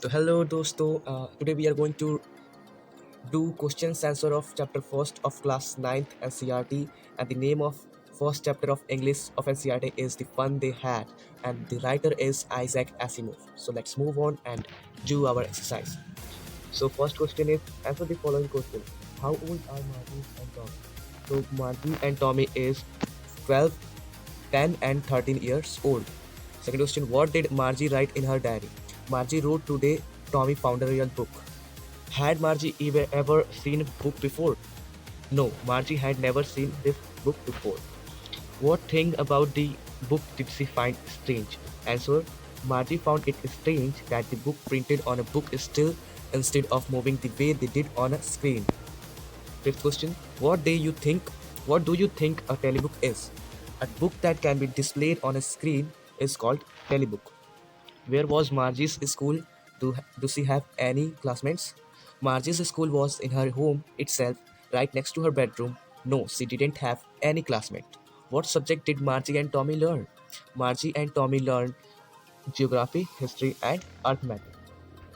So hello dosto, today we are going to do questions answer of chapter first of class ninth NCRT, and the name of first chapter of English of NCRT is The Fun They Had, and the writer is Isaac Asimov. So let's move on and do our exercise. So first question is answer the following question. How old are Margie and Tommy? So Margie and Tommy is 12, 10 and 13 years old. Second question, what did Margie write in her diary? Margie wrote today Tommy found a real book. Had Margie ever seen a book before? No, Margie had never seen this book before. What thing about the book did she find strange? Answer, Margie found it strange that the book printed on a book is still instead of moving the way they did on a screen. Fifth question, what do you think a telebook is? A book that can be displayed on a screen is called telebook. Where was Margie's school? Do she have any classmates? Margie's school was in her home itself, right next to her bedroom. No, she didn't have any classmate. What subject did Margie and Tommy learn? Margie and Tommy learned geography, history, and arithmetic.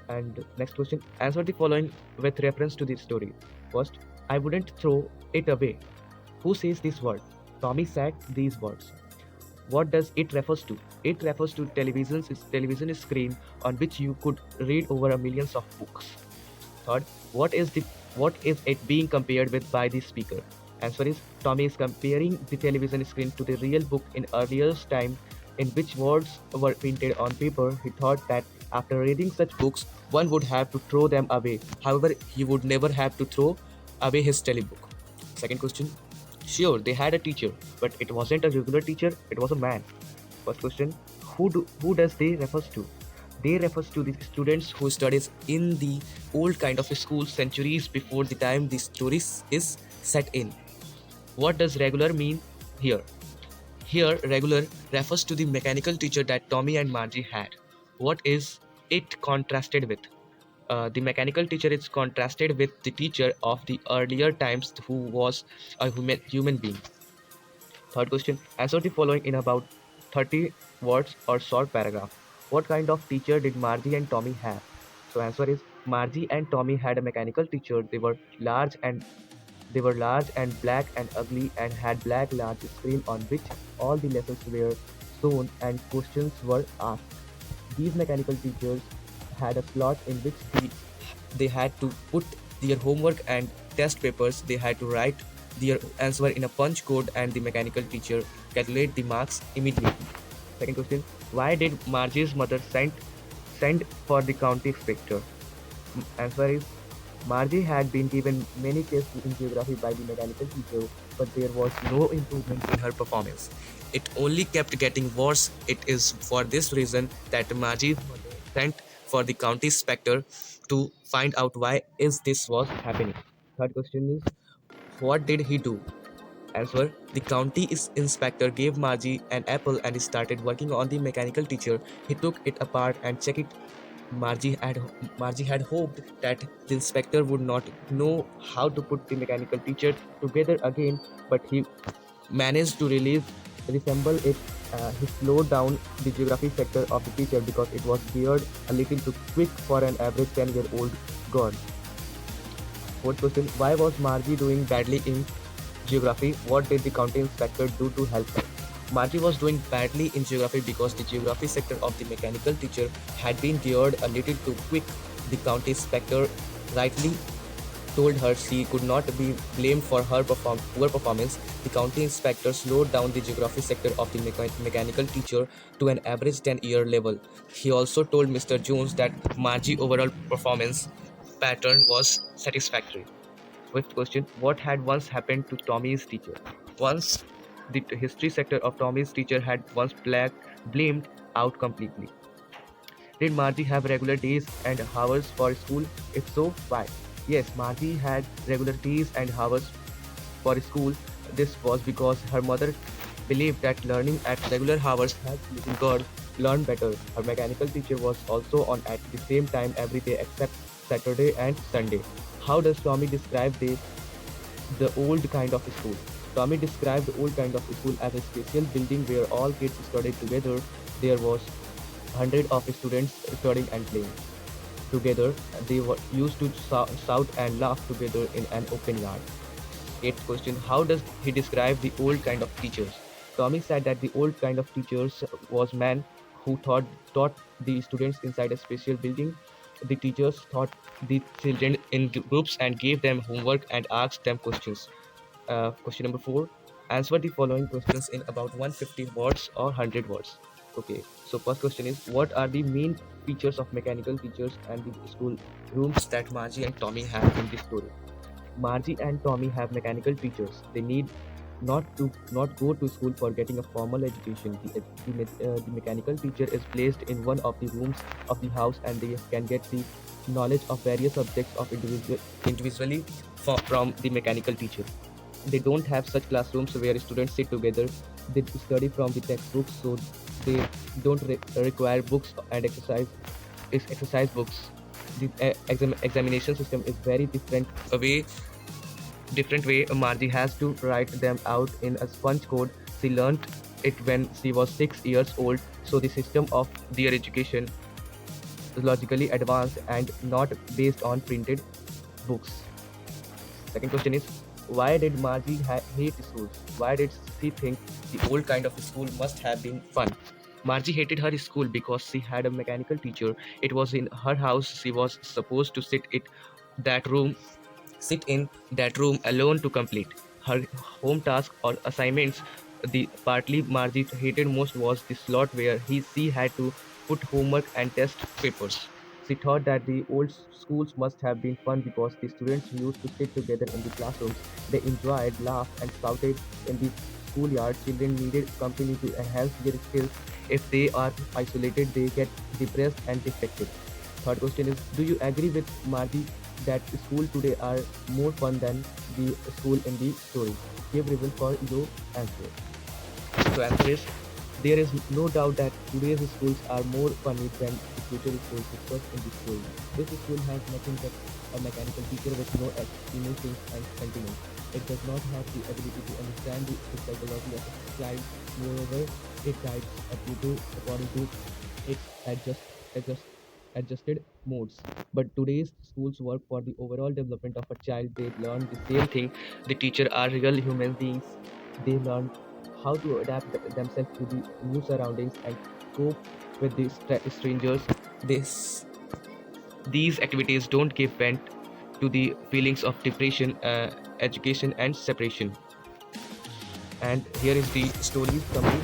And next question, answer the following with reference to the story. First, I wouldn't throw it away. Who says this word? Tommy said these words. What does it refers to? It refers to television screen on which you could read over a millions of books. Third, what is it being compared with by the speaker? Answer is Tommy is comparing the television screen to the real book in earlier time in which words were printed on paper. He thought that after reading such books, one would have to throw them away. However, he would never have to throw away his telebook. Second question. Sure, they had a teacher, but it wasn't a regular teacher, it was a man. First question, who does they refers to? They refers to the students who studies in the old kind of school centuries before the time the stories is set in. What does regular mean here? Here, regular refers to the mechanical teacher that Tommy and Margie had. What is it contrasted with? The mechanical teacher is contrasted with the teacher of the earlier times who was a human being. Third question, answer the following in about 30 words or short paragraph. What kind of teacher did Margie and Tommy have? So answer is Margie and Tommy had a mechanical teacher. They were large and black and ugly and had black large screen on which all the lessons were shown and questions were asked. These mechanical teachers had a slot in which they had to put their homework and test papers. They had to write their answer in a punch code and the mechanical teacher calculate the marks immediately. Second question, why did Margie's mother send for the county inspector? Answer is Margie had been given many tests in geography by the mechanical teacher, but there was no improvement in her performance. It only kept getting worse. It is for this reason that Margie's mother sent for the county inspector to find out why is this was happening. Third question is, what did he do? Answer, the county inspector gave Margie an apple and started working on the mechanical teacher. He took it apart and checked it. Margie had hoped that the inspector would not know how to put the mechanical teacher together again, but he managed to resemble it. He slowed down the geography sector of the teacher because it was geared a little too quick for an average 10-year-old girl. Fourth question, why was Margie doing badly in geography? What did the county inspector do to help her? Margie was doing badly in geography because the geography sector of the mechanical teacher had been geared a little too quick. The county inspector rightly told her she could not be blamed for her poor performance. The county inspector slowed down the geography sector of the mechanical teacher to an average 10-year level. He also told Mr. Jones that Margie's overall performance pattern was satisfactory. Fifth question, what had once happened to Tommy's teacher? Once the history sector of Tommy's teacher had once blamed out completely. Did Margie have regular days and hours for school? If so, why? Yes, Margie had regular days and hours for school. This was because her mother believed that learning at regular hours helped little girls learn better. Her mechanical teacher was also on at the same time every day except Saturday and Sunday. How does Tommy describe the old kind of school? Tommy described the old kind of school as a special building where all kids studied together. There was hundred of students studying and playing. together. They were used to shout and laugh together in an open yard. Eighth question: how does he describe the old kind of teachers? Tommy said that the old kind of teachers was man who taught the students inside a special building. The teachers taught the children in groups and gave them homework and asked them questions. Question number four: answer the following questions in about 150 words or 100 words. Okay, so first question is: what are the main features of mechanical teachers and the school rooms that Margie and Tommy have in this story? Margie and Tommy have mechanical teachers. They need not go to school for getting a formal education. The mechanical teacher is placed in one of the rooms of the house, and they can get the knowledge of various subjects of individually from the mechanical teacher. They don't have such classrooms where students sit together. They study from the textbooks, so they don't require books and exercise books. The examination system is very different way. Margie has to write them out in a sponge code. She learned it when she was 6 years old, so the system of their education is logically advanced and not based on printed books. Second question is: why did Margie hate schools? Why did she think the old kind of school must have been fun? Margie hated her school because she had a mechanical teacher. It was in her house. She was supposed to that room sit in that room alone to complete her home task or assignments. The partly Margie hated most was the slot where she had to put homework and test papers. She thought that the old schools must have been fun because the students used to sit together in the classrooms. They enjoyed, laughed, and shouted in the schoolyard. Children needed company to enhance their skills. If they are isolated, they get depressed and defected. Third question is: do you agree with Margie that school today are more fun than the school in the story? Give reason for your answer. So answer is: there is no doubt that today's schools are more funny than the future schools discussed in the story. This school has nothing but a mechanical teacher with no emotions and sentiments. It does not have the ability to understand the psychology of a child. Moreover, it guides a pupil according to its adjusted modes. But today's schools work for the overall development of a child. They learn the same thing. The teacher are real human beings. They learn how to adapt themselves to the new surroundings and cope with the strangers. This These activities don't give vent to the feelings of depression, education, and separation. And here is the story summary.